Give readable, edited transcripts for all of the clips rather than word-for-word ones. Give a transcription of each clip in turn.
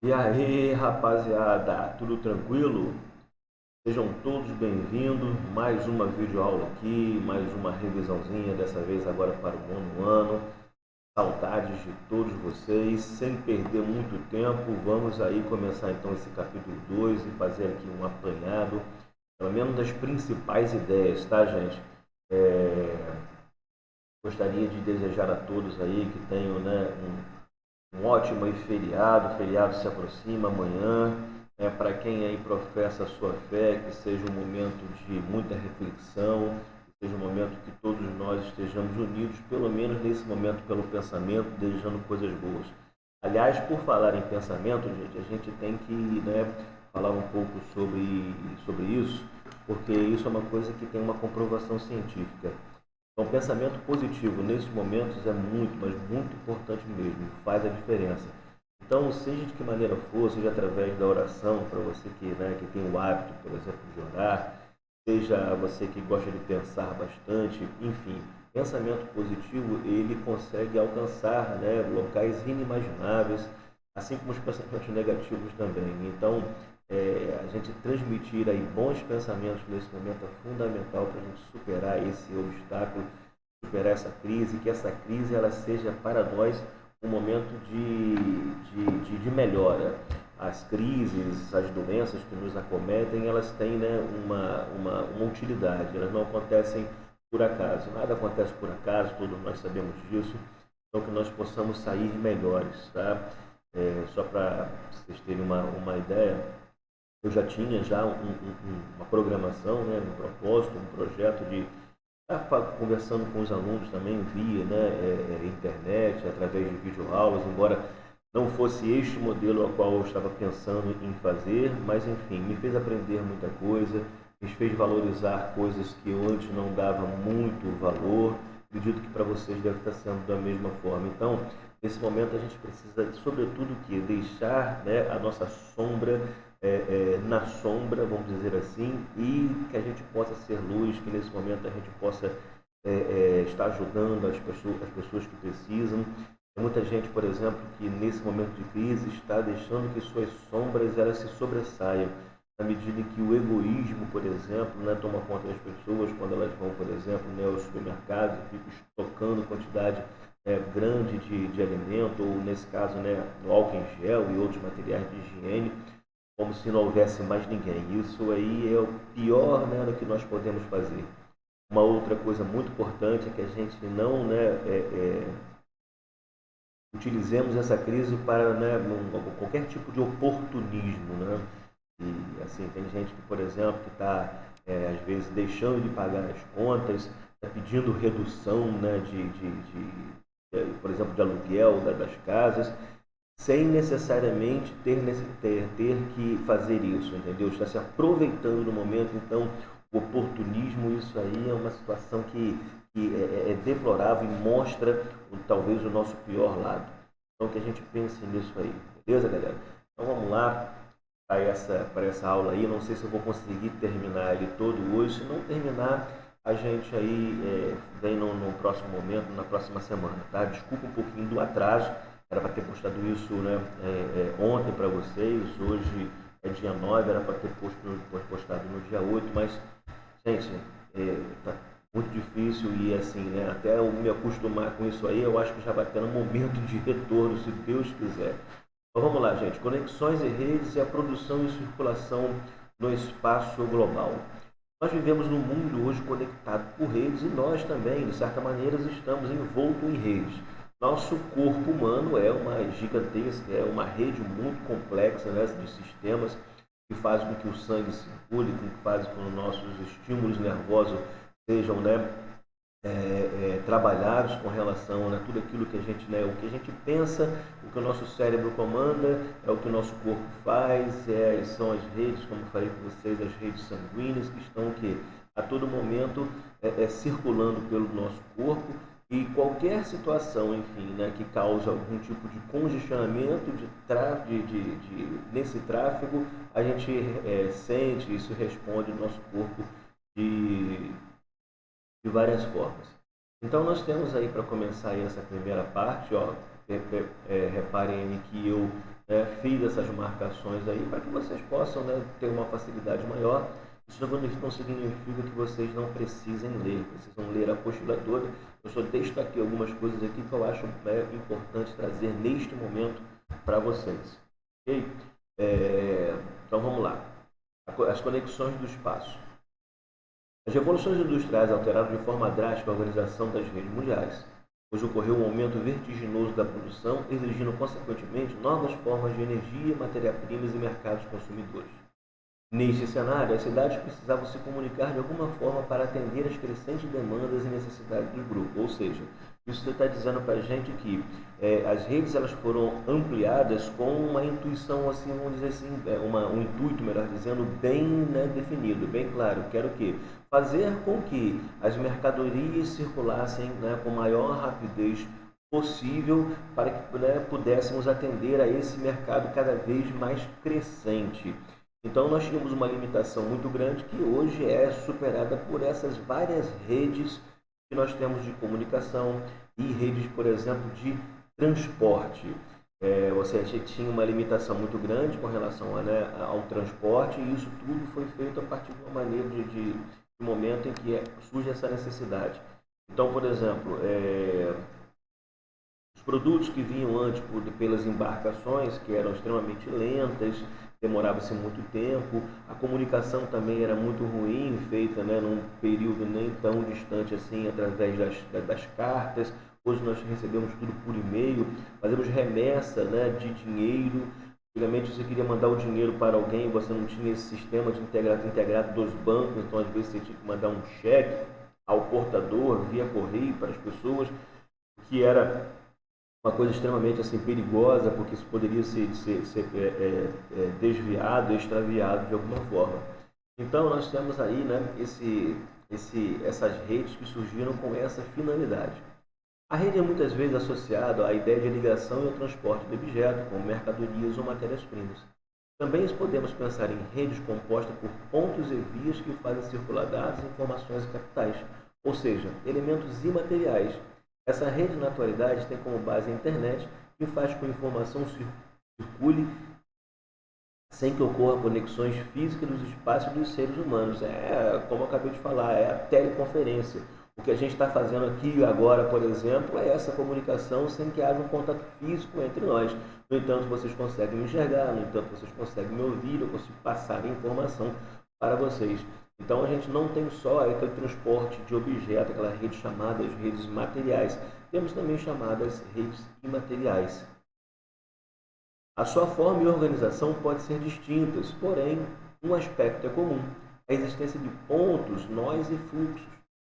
E aí, rapaziada, tudo tranquilo? Sejam todos bem-vindos. Mais uma videoaula aqui, mais uma revisãozinha, dessa vez agora para o nono ano. Saudades de todos vocês. Sem perder muito tempo, vamos aí começar então esse capítulo 2 e fazer aqui um apanhado, pelo menos das principais ideias, tá, gente? Gostaria de desejar a todos aí que tenham, né, um ótimo aí feriado. O feriado se aproxima amanhã. Para quem aí professa a sua fé, que seja um momento de muita reflexão, que seja um momento que todos nós estejamos unidos, pelo menos nesse momento, pelo pensamento, desejando coisas boas. Aliás, por falar em pensamento, gente, a gente tem que, né, falar um pouco sobre isso, porque isso é uma coisa que tem uma comprovação científica. Então, o pensamento positivo nesses momentos é muito, mas muito importante mesmo, faz a diferença. Então, seja de que maneira for, seja através da oração, para você que, né, que tem o hábito, por exemplo, de orar, seja você que gosta de pensar bastante, enfim, pensamento positivo, ele consegue alcançar, né, locais inimagináveis, assim como os pensamentos negativos também. Então, a gente transmitir aí bons pensamentos nesse momento é fundamental para a gente superar esse obstáculo, superar essa crise, que essa crise ela seja para nós um momento de melhora. As crises, as doenças que nos acometem, elas têm, né, uma utilidade, elas não acontecem por acaso, nada acontece por acaso, todos nós sabemos disso, então que nós possamos sair melhores, tá? Só para vocês terem uma ideia, eu já tinha já uma programação, né, um propósito, um projeto de estar conversando com os alunos também via, né, internet, através de videoaulas, embora não fosse este modelo ao qual eu estava pensando em fazer, mas enfim, me fez aprender muita coisa, me fez valorizar coisas que eu antes não dava muito valor. Acredito que para vocês deve estar sendo da mesma forma. Então, nesse momento a gente precisa, sobretudo, que deixar, né, a nossa sombra na sombra, vamos dizer assim, e que a gente possa ser luz, que nesse momento a gente possa estar ajudando as pessoas que precisam. Tem muita gente, por exemplo, que nesse momento de crise está deixando que suas sombras elas se sobressaiam, na medida em que o egoísmo, por exemplo, né, toma conta das pessoas quando elas vão, por exemplo, né, aos supermercados e ficam estocando quantidade grande de alimento, ou nesse caso, né, o álcool em gel e outros materiais de higiene, como se não houvesse mais ninguém. Isso aí é o pior, né, do que nós podemos fazer. Uma outra coisa muito importante é que a gente não, né, utilizemos essa crise para, né, qualquer tipo de oportunismo, né? E assim, tem gente que, por exemplo, que está às vezes deixando de pagar as contas, está pedindo redução, né, por exemplo, de aluguel, né, das casas, sem necessariamente ter que fazer isso, entendeu? Está se aproveitando do momento, então o oportunismo, isso aí é uma situação que é deplorável e mostra talvez o nosso pior lado. Então que a gente pense nisso aí, beleza, galera? Então vamos lá para essa aula aí. Não sei se eu vou conseguir terminar ele todo hoje. Se não terminar, a gente aí vem no próximo momento, na próxima semana, tá? Desculpa um pouquinho do atraso. Era para ter postado isso, né, ontem para vocês. Hoje é dia 9, era para ter postado no dia 8, mas, gente, tá muito difícil e assim, né, até eu me acostumar com isso aí, eu acho que já vai ter um momento de retorno, se Deus quiser. Então vamos lá, gente. Conexões e redes e a produção e circulação no espaço global. Nós vivemos num mundo hoje conectado por redes e nós também, de certa maneira, estamos envoltos em redes. Nosso corpo humano é uma gigantesca, é uma rede muito complexa, né, de sistemas que fazem com que o sangue circule, que fazem com que os nossos estímulos nervosos sejam, né, trabalhados com relação a tudo aquilo que a gente, né, o que a gente pensa, o que o nosso cérebro comanda, é o que o nosso corpo faz, são as redes, como eu falei com vocês, as redes sanguíneas que estão que a todo momento circulando pelo nosso corpo e qualquer situação, enfim, né, que cause algum tipo de congestionamento nesse tráfego, a gente sente, isso responde no nosso corpo de de várias formas. Então nós temos aí para começar aí essa primeira parte, ó, reparem aí que eu fiz essas marcações aí para que vocês possam, né, ter uma facilidade maior. Isso não significa que vocês não precisem ler, precisam ler a apostila toda. Eu só destaquei algumas coisas aqui que eu acho importante trazer neste momento para vocês. Ok? Então vamos lá. As conexões do espaço. As revoluções industriais alteraram de forma drástica a organização das redes mundiais, pois ocorreu um aumento vertiginoso da produção, exigindo consequentemente novas formas de energia, matéria-primas e mercados consumidores. Neste cenário, as cidades precisavam se comunicar de alguma forma para atender às crescentes demandas e necessidades do grupo. Ou seja, isso está dizendo para a gente que as redes elas foram ampliadas com uma intuição, assim, vamos dizer assim, um intuito, melhor dizendo, bem, né, definido, bem claro. Quero o quê? Fazer com que as mercadorias circulassem, né, com maior rapidez possível para que, né, pudéssemos atender a esse mercado cada vez mais crescente. Então nós tínhamos uma limitação muito grande que hoje é superada por essas várias redes que nós temos de comunicação e redes, por exemplo, de transporte. Ou seja, tinha uma limitação muito grande com relação ao transporte, e isso tudo foi feito a partir de uma maneira de momento em que surge essa necessidade. Então, por exemplo, os produtos que vinham antes pelas embarcações, que eram extremamente lentas, demorava-se muito tempo, a comunicação também era muito ruim, feita, né, num período nem tão distante assim, através das cartas. Hoje nós recebemos tudo por e-mail, fazemos remessa, né, de dinheiro. Antigamente você queria mandar o dinheiro para alguém, você não tinha esse sistema de integrado dos bancos, então às vezes você tinha que mandar um cheque ao portador via correio para as pessoas, que era uma coisa extremamente assim perigosa, porque isso poderia ser desviado, extraviado de alguma forma. Então nós temos aí, né, essas redes que surgiram com essa finalidade. A rede é muitas vezes associada à ideia de ligação e ao transporte de objetos, como mercadorias ou matérias-primas. Também podemos pensar em redes compostas por pontos e vias que fazem circular dados, informações e capitais, ou seja, elementos imateriais. Essa rede, na atualidade, tem como base a internet, que faz com que a informação circule sem que ocorram conexões físicas dos espaços dos seres humanos. Como eu acabei de falar, é a teleconferência. O que a gente está fazendo aqui agora, por exemplo, é essa comunicação sem que haja um contato físico entre nós. No entanto, vocês conseguem me enxergar, no entanto, vocês conseguem me ouvir, eu consigo passar a informação para vocês. Então a gente não tem só aquele transporte de objetos, aquela rede chamada redes materiais, temos também chamadas redes imateriais. A sua forma e organização pode ser distintas, porém um aspecto é comum: a existência de pontos, nós e fluxos.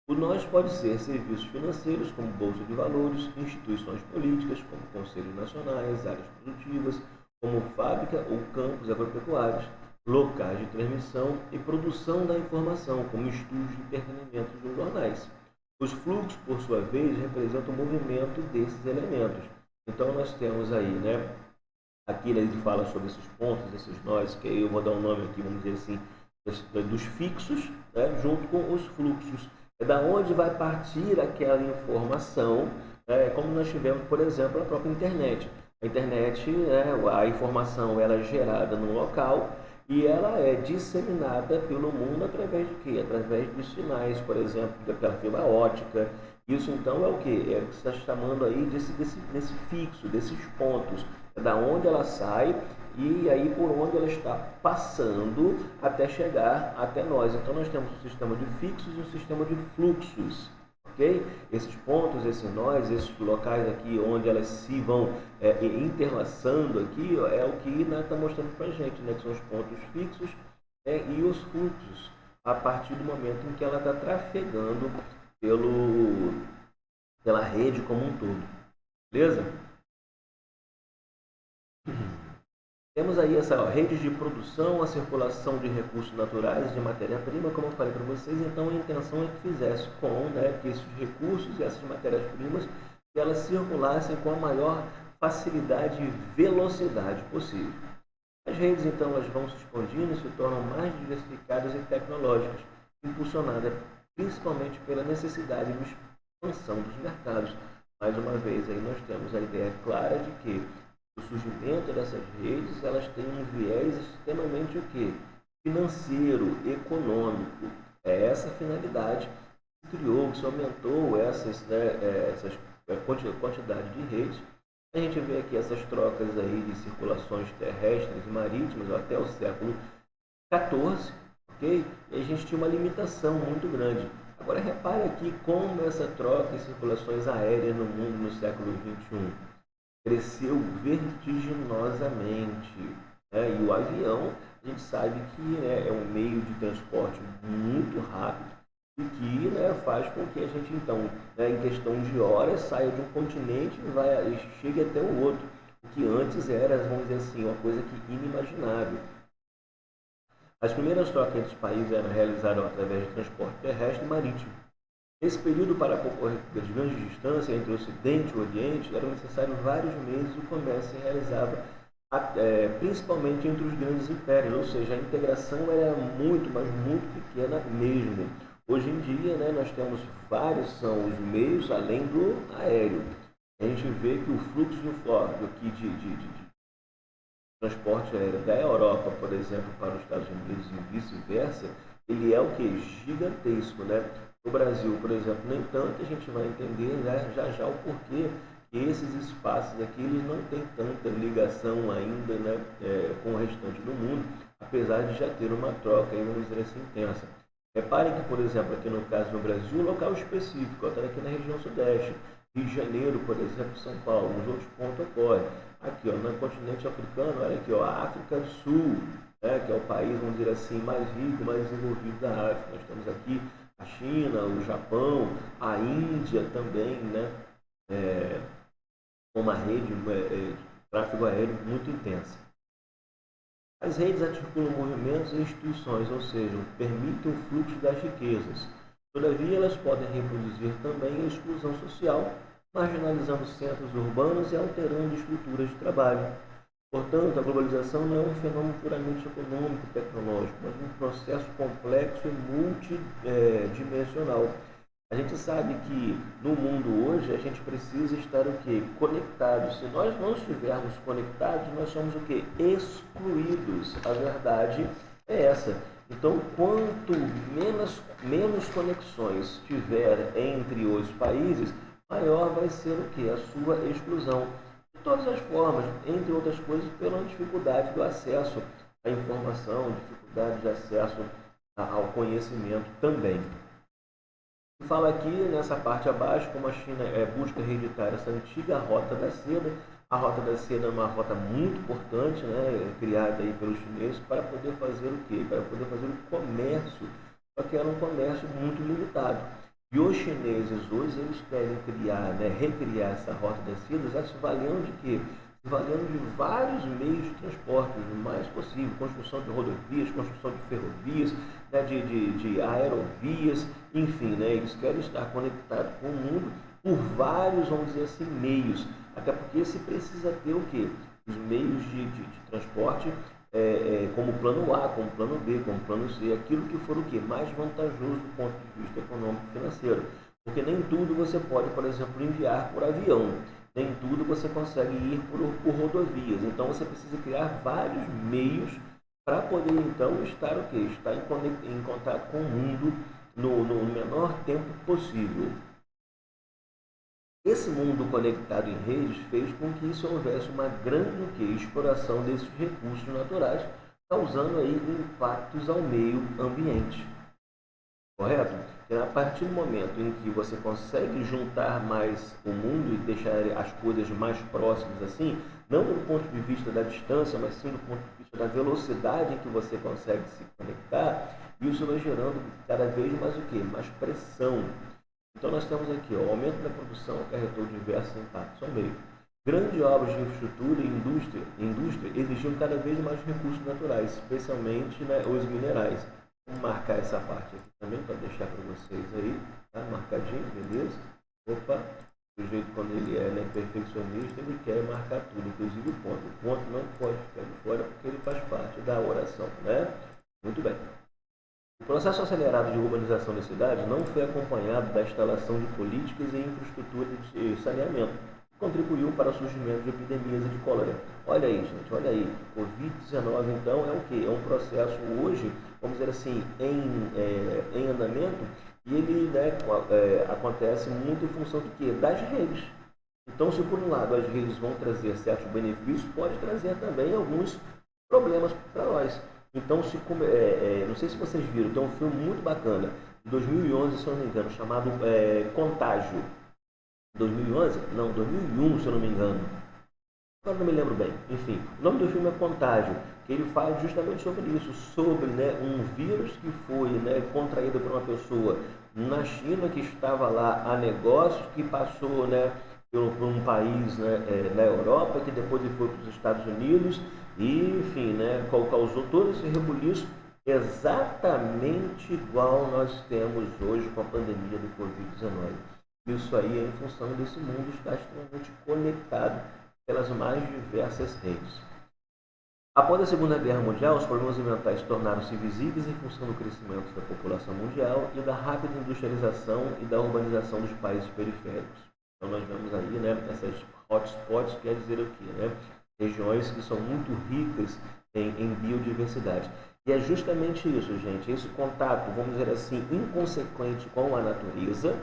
O nós pode ser serviços financeiros, como bolsa de valores, instituições políticas, como conselhos nacionais, áreas produtivas, como fábrica ou campos agropecuários, locais de transmissão e produção da informação, como estúdios de entretenimento dos jornais. Os fluxos, por sua vez, representam o movimento desses elementos. Então nós temos aí, né, aqui a gente fala sobre esses pontos, esses nós, que aí eu vou dar um nome aqui, vamos dizer assim, dos fixos, né, junto com os fluxos. É da onde vai partir aquela informação, como nós tivemos, por exemplo, a própria internet. A internet, a informação ela é gerada no local e ela é disseminada pelo mundo através de quê? Através dos sinais, por exemplo, daquela fibra ótica. Isso então é o que? É o que você está chamando aí desse fixo, desses pontos. É da onde ela sai e aí por onde ela está passando até chegar até nós. Então nós temos um sistema de fixos e um sistema de fluxos. Okay? Esses pontos, esses nós, esses locais aqui onde elas se vão interlaçando aqui, é o que está mostrando para a gente, né? Que são os pontos fixos e os fluxos, a partir do momento em que ela está trafegando pela rede como um todo. Beleza? Temos aí essa rede de produção, a circulação de recursos naturais, de matéria-prima, como eu falei para vocês. Então a intenção é que fizesse que esses recursos e essas matérias-primas elas circulassem com a maior facilidade e velocidade possível. As redes então elas vão se expandindo e se tornam mais diversificadas e tecnológicas, impulsionadas principalmente pela necessidade de expansão dos mercados. Mais uma vez aí nós temos a ideia clara de que O surgimento dessas redes, elas têm um viés extremamente o quê? Financeiro, econômico. É essa a finalidade que se criou, que se aumentou essas quantidade de redes. A gente vê aqui essas trocas aí de circulações terrestres e marítimas até o século XIV, ok? E a gente tinha uma limitação muito grande. Agora repare aqui como essa troca e circulações aéreas no mundo no século XXI cresceu vertiginosamente, né? E o avião, a gente sabe que, né, é um meio de transporte muito rápido e que, né, faz com que a gente, então, né, em questão de horas, saia de um continente e chegue até o outro, o que antes era, vamos dizer assim, uma coisa que inimaginável. As primeiras trocas entre os países eram realizadas através de transporte terrestre e marítimo. Nesse período, para percorrer de grandes distâncias entre o Ocidente e o Oriente, eram necessários vários meses e o comércio se realizava principalmente entre os grandes impérios, ou seja, a integração era muito, mas muito pequena mesmo. Hoje em dia, né, nós temos vários são os meios além do aéreo. A gente vê que o fluxo de transporte aéreo da Europa, por exemplo, para os Estados Unidos e vice-versa, ele é o que? Gigantesco, né? No Brasil, por exemplo, nem tanto, a gente vai entender, né, já o porquê que esses espaços aqui eles não têm tanta ligação ainda, né, com o restante do mundo, apesar de já ter uma troca, aí, vamos dizer assim, intensa. Reparem que, por exemplo, aqui no caso do Brasil, local específico, até aqui na região sudeste, Rio de Janeiro, por exemplo, São Paulo, nos outros pontos ocorre. Aqui, ó, no continente africano, olha aqui, ó, a África do Sul, né, que é o país, vamos dizer assim, mais rico, mais desenvolvido da África. Nós temos aqui a China, o Japão, a Índia também, né, com uma rede de tráfego aéreo muito intensa. As redes articulam movimentos e instituições, ou seja, permitem o fluxo das riquezas. Todavia, elas podem reproduzir também a exclusão social, marginalizando centros urbanos e alterando estruturas de trabalho. Portanto, a globalização não é um fenômeno puramente econômico e tecnológico, mas um processo complexo e multidimensional. A gente sabe que no mundo hoje a gente precisa estar o quê? Conectados. Se nós não estivermos conectados, nós somos o quê? Excluídos. A verdade é essa. Então, quanto menos conexões tiver entre os países, maior vai ser o quê? A sua exclusão. De todas as formas, entre outras coisas, pela dificuldade do acesso à informação, dificuldade de acesso ao conhecimento também. Fala aqui nessa parte abaixo como a China busca reeditar essa antiga Rota da Seda. A Rota da Seda é uma rota muito importante, né, criada aí pelos chineses para poder fazer o quê? Para poder fazer o comércio, só que era um comércio muito limitado. E os chineses hoje eles querem criar, né, recriar essa Rota da Seda, já se valendo de quê? Se valendo de vários meios de transporte, o mais possível, construção de rodovias, construção de ferrovias, né, de aerovias, enfim, né, eles querem estar conectados com o mundo por vários, vamos dizer assim, meios, até porque se precisa ter o quê? Os meios de transporte como plano A, como plano B, como plano C, aquilo que for o quê? Mais vantajoso do ponto de vista econômico e financeiro, porque nem tudo você pode, por exemplo, enviar por avião. Nem tudo você consegue ir por rodovias. Então você precisa criar vários meios para poder então estar o quê? Estar em contato com o mundo no menor tempo possível. Esse mundo conectado em redes fez com que isso houvesse uma grande exploração desses recursos naturais, causando aí impactos ao meio ambiente. Correto? E a partir do momento em que você consegue juntar mais o mundo e deixar as coisas mais próximas assim, não do ponto de vista da distância, mas sim do ponto de vista da velocidade em que você consegue se conectar, isso vai gerando cada vez mais o quê? Mais pressão. Então nós temos aqui, ó, o aumento da produção acarretou diversos impactos ao meio. Grandes obras de infraestrutura e indústria exigiam cada vez mais recursos naturais, especialmente, né, os minerais. Vou marcar essa parte aqui também para deixar para vocês aí, tá? Marcadinho, beleza? Opa, do jeito quando ele é, né, perfeccionista, ele quer marcar tudo, inclusive o ponto. O ponto não pode ficar de fora porque ele faz parte da oração, né? Muito bem. O processo acelerado de urbanização das cidades não foi acompanhado da instalação de políticas e infraestrutura de saneamento. contribuiu para o surgimento de epidemias e de cólera. Olha aí, gente, olha aí. Covid-19, então, é o quê? É um processo hoje, vamos dizer assim, em andamento, e ele, né, acontece muito em função do quê? Das redes. Então, se por um lado as redes vão trazer certos benefícios, pode trazer também alguns problemas para nós. Então, não sei se vocês viram, tem um filme muito bacana, de 2011, se eu não me engano, chamado Contágio. 2011? Não, 2001, se eu não me engano. Agora não me lembro bem. Enfim, o nome do filme é Contágio, que ele fala justamente sobre isso, sobre, né, um vírus que foi, né, contraído por uma pessoa na China, que estava lá a negócios, que passou, né, por um país, né, na Europa, que depois ele foi para os Estados Unidos, e, enfim, né, causou todo esse rebuliço, exatamente igual nós temos hoje com a pandemia do Covid-19. Isso aí é em função desse mundo estar extremamente conectado pelas mais diversas redes. Após a Segunda Guerra Mundial, os problemas ambientais tornaram-se visíveis em função do crescimento da população mundial e da rápida industrialização e da urbanização dos países periféricos. Então nós vemos aí, né, essas hotspots, quer dizer o quê? Né? Regiões que são muito ricas em biodiversidade. E é justamente isso, gente, esse contato, vamos dizer assim, inconsequente com a natureza,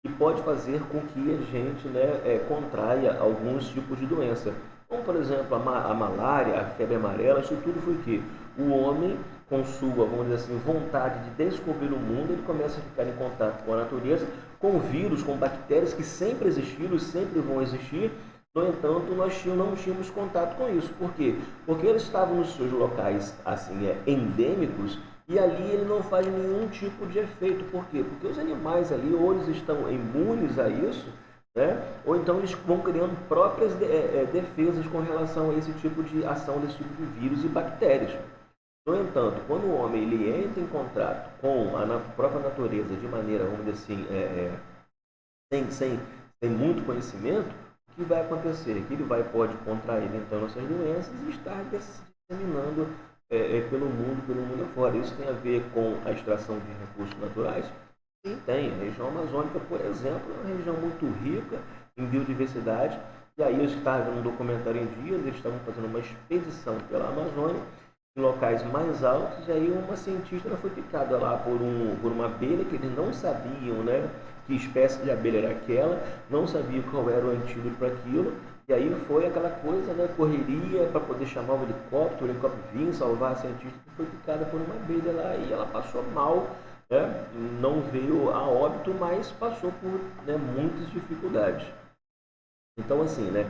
que pode fazer com que a gente, né, contraia alguns tipos de doença. Como, por exemplo, a malária, a febre amarela, isso tudo foi o quê? O homem, com sua, vamos dizer assim, vontade de descobrir o mundo, ele começa a ficar em contato com a natureza, com vírus, com bactérias que sempre existiram e sempre vão existir. No entanto, nós não tínhamos contato com isso. Por quê? Porque eles estavam nos seus locais assim, endêmicos, e ali ele não faz nenhum tipo de efeito. Por quê? Porque os animais ali, ou eles estão imunes a isso, né? Ou então eles vão criando próprias defesas com relação a esse tipo de ação, desse tipo de vírus e bactérias. No entanto, quando o homem ele entra em contato com a própria natureza de maneira, vamos dizer assim, sem muito conhecimento, o que vai acontecer? Que ele pode contrair então essas doenças e estar disseminando pelo mundo afora. Isso tem a ver com a extração de recursos naturais? Sim, tem. A região amazônica, por exemplo, é uma região muito rica em biodiversidade. E aí eu estava vendo um documentário em dias, eles estavam fazendo uma expedição pela Amazônia, em locais mais altos, e aí uma cientista foi picada lá por uma abelha que eles não sabiam, né, que espécie de abelha era aquela, não sabiam qual era o antídoto para aquilo, e aí foi aquela coisa, né, correria para poder chamar o helicóptero vinha salvar a cientista que foi picada por uma abelha lá e ela passou mal, né, não veio a óbito, mas passou por, né, muitas dificuldades. Então, assim, né,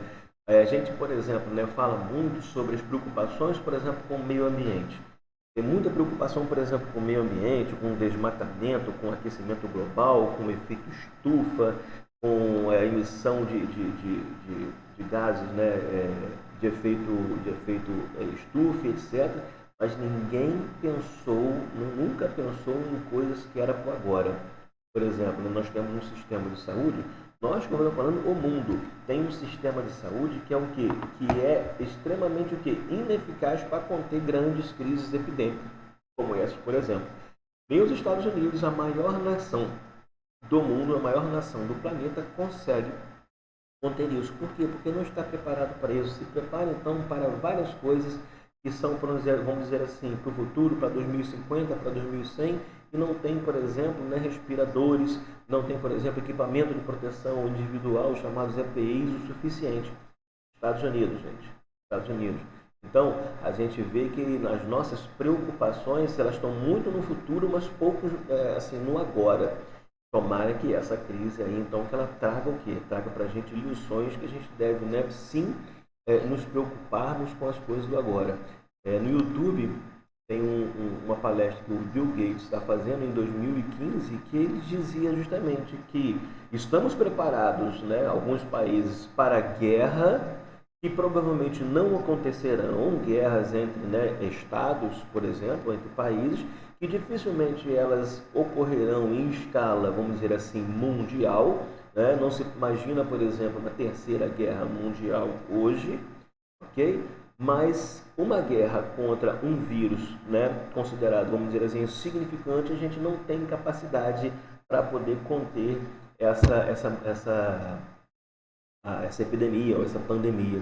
a gente, por exemplo, né, fala muito sobre as preocupações, por exemplo, com o meio ambiente. Tem muita preocupação, por exemplo, com o meio ambiente, com o desmatamento, com o aquecimento global, com o efeito estufa, com a emissão de gases, né, de efeito estufa, etc. Mas ninguém pensou, nunca pensou em coisas que era para agora. Por exemplo, nós temos um sistema de saúde. Nós, como eu estou falando, o mundo tem um sistema de saúde que é o quê? Que é extremamente o quê? Ineficaz para conter grandes crises epidêmicas, como essa, por exemplo. Nem os Estados Unidos, a maior nação do mundo, a maior nação do planeta, consegue conter isso. Por quê? Porque não está preparado para isso. Se prepara, então, para várias coisas que são, vamos dizer assim, para o futuro, para 2050, para 2100, e não tem, por exemplo, né, respiradores, não tem, por exemplo, equipamento de proteção individual, chamados EPIs, o suficiente. Estados Unidos, gente. Estados Unidos. Então, a gente vê que as nossas preocupações, elas estão muito no futuro, mas pouco, assim, no agora. Tomara que essa crise aí, então, que ela traga o quê? Traga para a gente lições que a gente deve, né, sim, nos preocuparmos com as coisas do agora. No YouTube tem uma palestra que o Bill Gates está fazendo em 2015, que ele dizia justamente que estamos preparados, né, alguns países, para a guerra, que provavelmente não acontecerão, guerras entre, né, estados, por exemplo, entre países, que dificilmente elas ocorrerão em escala, vamos dizer assim, mundial, né? Não se imagina, por exemplo, uma terceira guerra mundial hoje, ok? Mas uma guerra contra um vírus, né, considerado, vamos dizer assim, insignificante, a gente não tem capacidade para poder conter essa epidemia ou essa pandemia.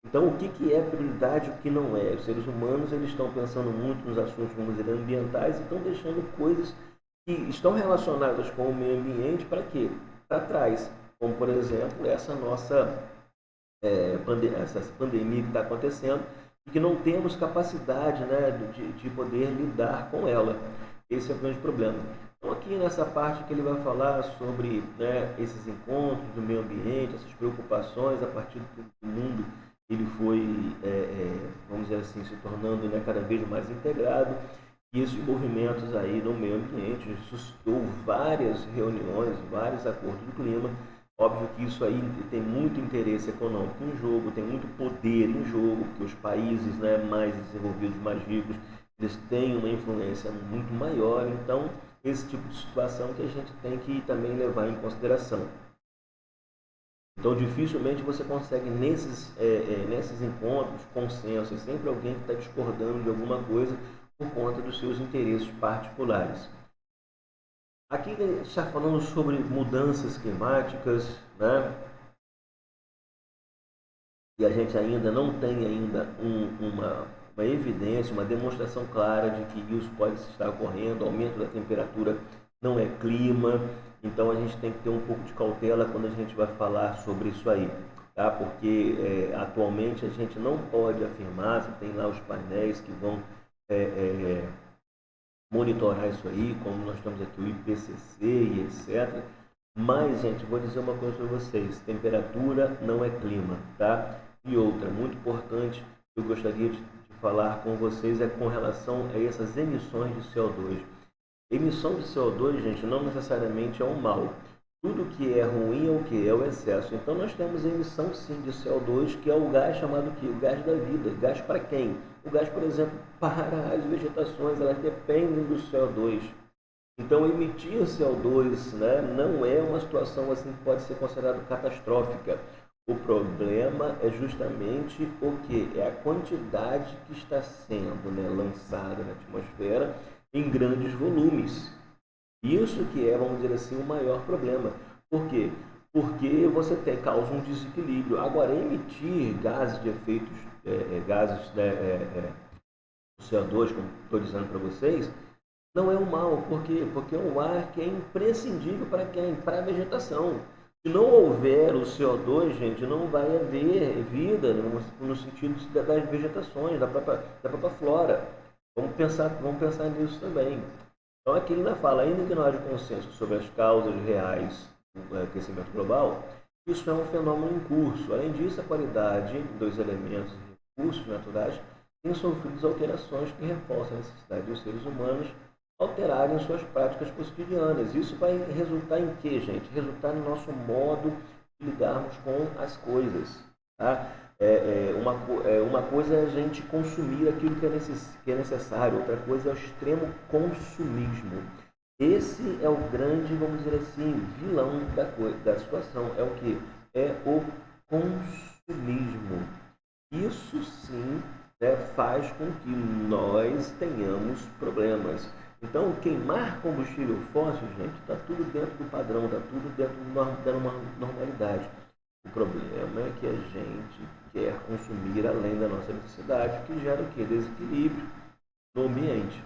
Então, o que é prioridade e o que não é? Os seres humanos eles estão pensando muito nos assuntos, vamos dizer, ambientais e estão deixando coisas que estão relacionadas com o meio ambiente para quê? Para trás. Como, por exemplo, essa nossa essa pandemia que está acontecendo e que não temos capacidade, né, de poder lidar com ela. Esse é o grande problema. Então, aqui nessa parte que ele vai falar sobre, né, esses encontros do meio ambiente, essas preocupações a partir do mundo ele foi, vamos dizer assim, se tornando, né, cada vez mais integrado. E esses movimentos aí no meio ambiente suscitou várias reuniões, vários acordos do clima. Óbvio que isso aí tem muito interesse econômico em jogo, tem muito poder em jogo, porque os países, né, mais desenvolvidos, mais ricos, eles têm uma influência muito maior. Então, esse tipo de situação que a gente tem que também levar em consideração. Então, dificilmente você consegue nesses encontros consenso, é sempre alguém que está discordando de alguma coisa por conta dos seus interesses particulares. Aqui ele está falando sobre mudanças climáticas, né? E a gente ainda não tem ainda uma evidência, uma demonstração clara de que isso pode estar ocorrendo, aumento da temperatura não é clima, então a gente tem que ter um pouco de cautela quando a gente vai falar sobre isso aí, tá? Porque atualmente a gente não pode afirmar, você tem lá os painéis que vão monitorar isso aí, como nós temos aqui o IPCC e etc. Mas, gente, vou dizer uma coisa para vocês, temperatura não é clima, tá? E outra, muito importante, eu gostaria de falar com vocês é com relação a essas emissões de CO2. Emissão de CO2, gente, não necessariamente é um mal. Tudo que é ruim é o que? É o excesso. Então nós temos emissão sim de CO2, que é o gás chamado que? O gás da vida. Gás para quem? O gás, por exemplo, para as vegetações, elas dependem do CO2. Então emitir CO2, né, não é uma situação assim que pode ser considerada catastrófica. O problema é justamente o que? É a quantidade que está sendo, né, lançada na atmosfera em grandes volumes. Isso que é, vamos dizer assim, o maior problema. Por quê? Porque você causa um desequilíbrio. Agora, emitir gases de efeitos, gases, né, CO2, como estou dizendo para vocês, não é um mal. Por quê? Porque é um ar que é imprescindível para quem? Para a vegetação. Se não houver o CO2, gente, não vai haver vida no sentido das vegetações, da própria flora. Vamos pensar nisso também. Então aqui ele ainda fala, ainda que não haja consenso sobre as causas reais do aquecimento global, isso é um fenômeno em curso. Além disso, a qualidade dos elementos e recursos naturais tem sofrido alterações que reforçam a necessidade dos seres humanos alterarem suas práticas cotidianas. Isso vai resultar em quê, gente? Resultar no nosso modo de lidarmos com as coisas. Tá? Uma coisa é a gente consumir aquilo que é necessário, outra coisa é o extremo consumismo. Esse é o grande, vamos dizer assim, vilão da situação. É o que? É o consumismo. Isso sim, né, faz com que nós tenhamos problemas. Então, queimar combustível fóssil, gente, está tudo dentro do padrão, está tudo dentro da normalidade. O problema é que a gente quer consumir além da nossa necessidade, que gera o quê? Desequilíbrio no ambiente.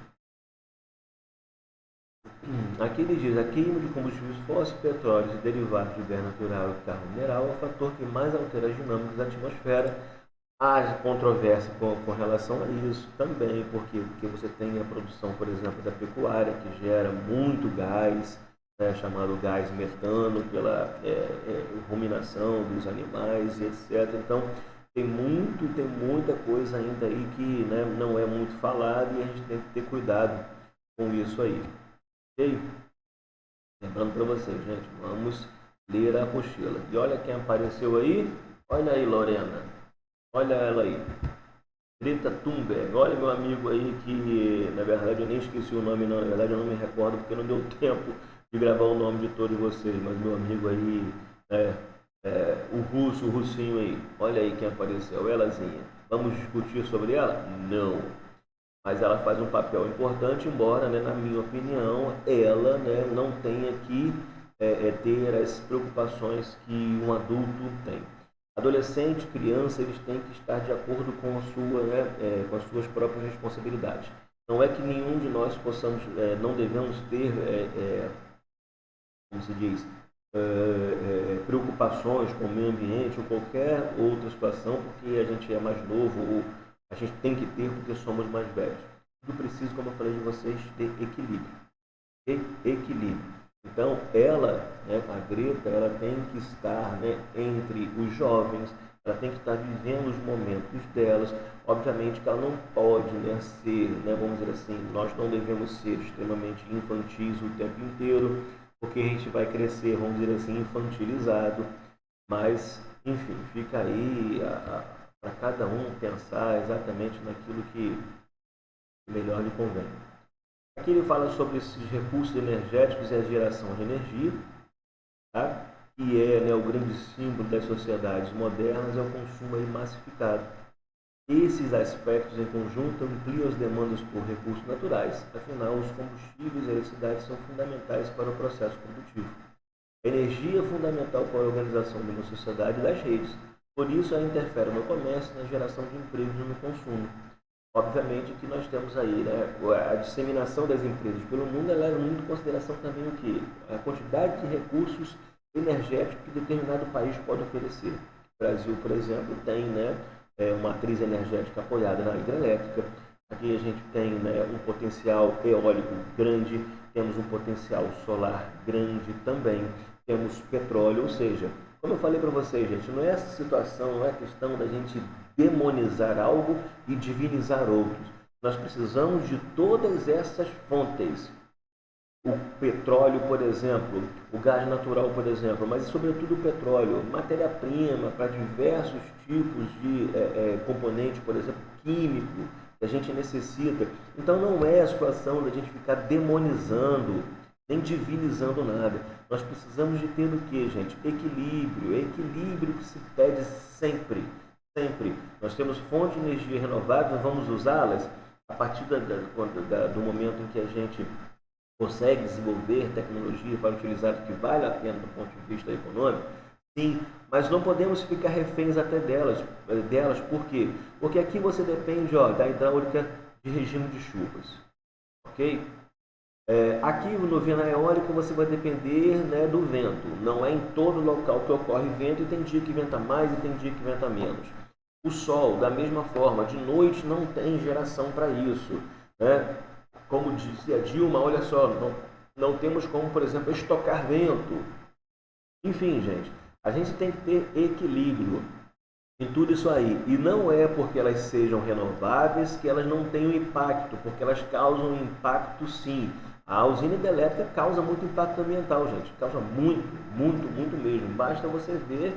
Aqui ele diz, a queima de combustíveis fósseis, petróleos e derivados de gás natural e carro mineral é o fator que mais altera as dinâmicas da atmosfera. Há controvérsia com relação a isso também, porque você tem a produção, por exemplo, da pecuária, que gera muito gás, né, chamado gás metano, pela ruminação dos animais, etc. Então, tem muita coisa ainda aí que, né, não é muito falada e a gente tem que ter cuidado com isso aí. Ok? Lembrando para vocês, gente, vamos ler a apostila. E olha quem apareceu aí. Olha aí, Lorena. Olha ela aí. Greta Thunberg. Olha meu amigo aí que, na verdade, eu nem esqueci o nome, não. Na verdade, eu não me recordo porque não deu tempo de gravar o nome de todos vocês. Mas meu amigo aí, o russinho aí. Olha aí quem apareceu, elazinha. Vamos discutir sobre ela? Não. Mas ela faz um papel importante, embora, né, na minha opinião, ela, né, não tenha aqui ter as preocupações que um adulto tem. Adolescente, criança, eles têm que estar de acordo com com as suas próprias responsabilidades. Não é que nenhum de nós possamos, não devemos ter, como se diz, preocupações com o meio ambiente ou qualquer outra situação, porque a gente é mais novo ou a gente tem que ter porque somos mais velhos. Tudo precisa, como eu falei de vocês, ter equilíbrio. Equilíbrio. Então, ela, a Greta, ela tem que estar, entre os jovens, ela tem que estar vivendo os momentos delas. Obviamente que ela não pode, ser, vamos dizer assim, nós não devemos ser extremamente infantis o tempo inteiro, porque a gente vai crescer, vamos dizer assim, infantilizado. Mas, enfim, fica aí para cada um pensar exatamente naquilo que melhor lhe convém. Aqui ele fala sobre esses recursos energéticos e a geração de energia, tá? Que é, o grande símbolo das sociedades modernas, é o consumo aí massificado. Esses aspectos em conjunto ampliam as demandas por recursos naturais, afinal os combustíveis e a eletricidade são fundamentais para o processo produtivo. A energia é fundamental para a organização de uma sociedade e das redes, por isso ela interfere no comércio, na geração de empregos e no consumo. Obviamente que nós temos aí, a disseminação das empresas pelo mundo, ela leva muito em consideração também o que? A quantidade de recursos energéticos que determinado país pode oferecer. O Brasil, por exemplo, tem uma matriz energética apoiada na hidrelétrica. Aqui a gente tem um potencial eólico grande, temos um potencial solar grande também, temos petróleo, ou seja, como eu falei para vocês, gente, não é essa situação, não é questão da gente demonizar algo e divinizar outros. Nós precisamos de todas essas fontes. O petróleo, por exemplo, o gás natural, por exemplo, mas sobretudo o petróleo, matéria-prima para diversos tipos de componentes, por exemplo, químico, que a gente necessita. Então não é a situação da gente ficar demonizando, nem divinizando nada. Nós precisamos de ter o que, gente? Equilíbrio. Equilíbrio que se pede sempre. Sempre. Nós temos fontes de energia renováveis, vamos usá-las a partir do momento em que a gente consegue desenvolver tecnologia para utilizar o que vale a pena do ponto de vista econômico. Sim, mas não podemos ficar reféns até delas. Por quê? Porque aqui você depende da hidráulica de regime de chuvas. Ok? Aqui no Vina Eólica você vai depender do vento. Não é em todo local que ocorre vento, e tem dia que venta mais e tem dia que venta menos. O sol, da mesma forma, de noite não tem geração para isso. Como disse a Dilma, olha só, não temos como, por exemplo, estocar vento. Enfim, gente, a gente tem que ter equilíbrio em tudo isso aí. E não é porque elas sejam renováveis que elas não tenham impacto, porque elas causam impacto sim. A usina hidrelétrica causa muito impacto ambiental, gente. Causa muito, muito, muito mesmo. Basta você ver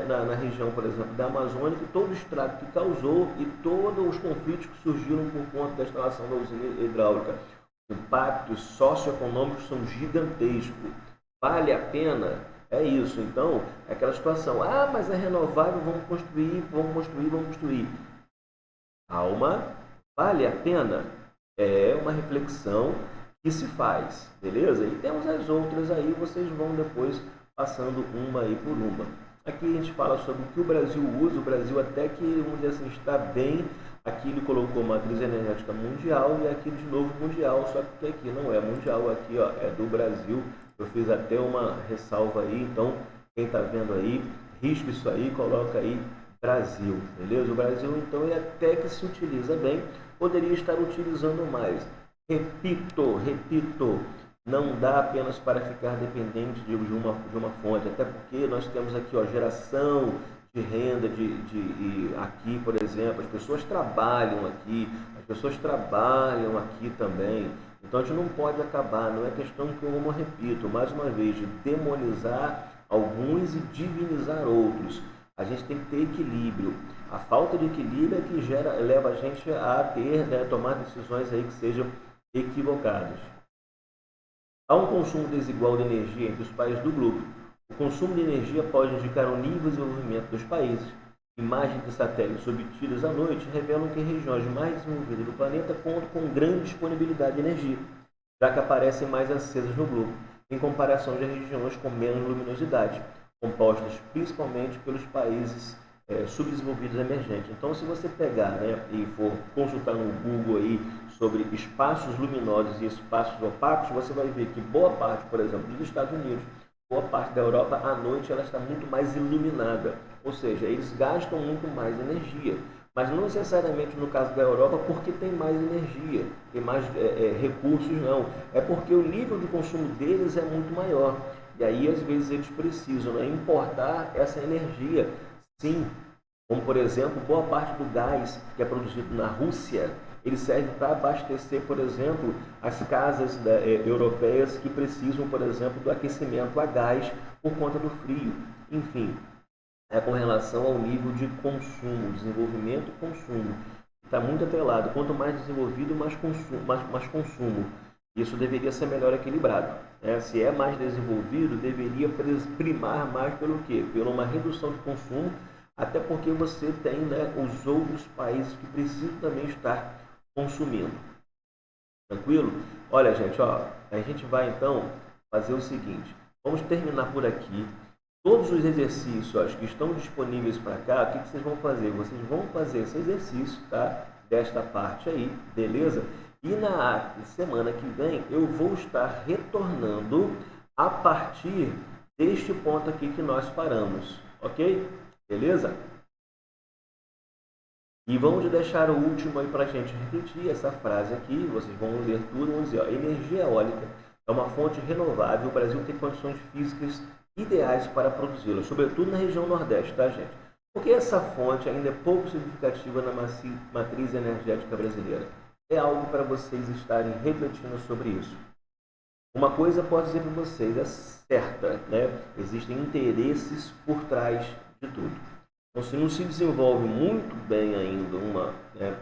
na região, por exemplo, da Amazônia, todo o estrago que causou e todos os conflitos que surgiram por conta da instalação da usina hidráulica. Os impactos socioeconômicos são gigantescos. Vale a pena? É isso. Então, é aquela situação. Mas é renovável, vamos construir. Calma. Vale a pena? É uma reflexão que se faz, beleza? E temos as outras aí, vocês vão depois passando uma aí por uma. Aqui a gente fala sobre o que o Brasil usa. O Brasil até que, vamos dizer assim, está bem. Aqui ele colocou matriz energética mundial e aqui de novo mundial, só que aqui não é mundial, aqui é do Brasil. Eu fiz até uma ressalva aí, então quem está vendo aí, risca isso aí, coloca aí Brasil, beleza? O Brasil então ele até que se utiliza bem, poderia estar utilizando mais. Repito, não dá apenas para ficar dependente de uma fonte, até porque nós temos aqui geração de renda, aqui, por exemplo, as pessoas trabalham aqui também, então a gente não pode acabar, não é questão que eu repito, mais uma vez, de demonizar alguns e divinizar outros. A gente tem que ter equilíbrio. A falta de equilíbrio é que leva a gente a tomar decisões aí que sejam equivocadas. Há um consumo desigual de energia entre os países do globo. O consumo de energia pode indicar o nível de desenvolvimento dos países. Imagens de satélites obtidas à noite revelam que regiões mais desenvolvidas do planeta contam com grande disponibilidade de energia, já que aparecem mais acesas no globo. em comparação de regiões com menos luminosidade, compostas principalmente pelos países subdesenvolvidos emergentes. Então, se você pegar, né, e for consultar no Google aí sobre espaços luminosos e espaços opacos, você vai ver que boa parte, por exemplo, dos Estados Unidos, boa parte da Europa, à noite ela está muito mais iluminada, ou seja, eles gastam muito mais energia. Mas não necessariamente no caso da Europa porque tem mais energia, tem mais recursos, não. É porque o nível de consumo deles é muito maior. E aí, às vezes, eles precisam, né, importar essa energia. Sim, como por exemplo, boa parte do gás que é produzido na Rússia, ele serve para abastecer, por exemplo, as casas europeias que precisam, por exemplo, do aquecimento a gás por conta do frio. Enfim, é com relação ao nível de consumo, desenvolvimento e consumo. Está muito atrelado. Quanto mais desenvolvido, mais consumo. Mais consumo. Isso deveria ser melhor equilibrado. Né? Se é mais desenvolvido, deveria primar mais pelo quê? Pela uma redução de consumo, até porque você tem, né, os outros países que precisam também estar consumindo. Tranquilo? Olha, gente, ó, a gente vai então fazer o seguinte. Vamos terminar por aqui. Todos os exercícios que estão disponíveis para cá, o que vocês vão fazer? Vocês vão fazer esse exercício, tá? Desta parte aí, beleza? E na semana que vem eu vou estar retornando a partir deste ponto aqui que nós paramos, ok? Beleza? E vamos deixar o último aí para a gente refletir essa frase aqui. Vocês vão ler tudo, vão dizer, ó, energia eólica é uma fonte renovável. O Brasil tem condições físicas ideais para produzi-la, sobretudo na região Nordeste, tá, gente? Porque essa fonte ainda é pouco significativa na matriz energética brasileira. É algo para vocês estarem refletindo sobre isso. Uma coisa posso dizer para vocês, é certa, né? Existem interesses por trás de tudo. Então, se não se desenvolve muito bem ainda uma, né,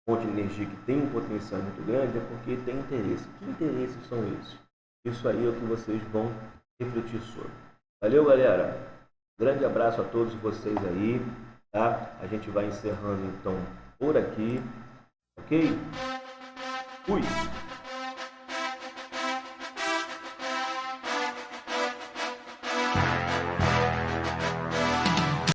fonte de energia que tem um potencial muito grande, é porque tem interesse. Que interesses são esses? Isso aí é o que vocês vão refletir sobre. Valeu, galera. Grande abraço a todos vocês aí, tá? A gente vai encerrando então por aqui, ok? Fui!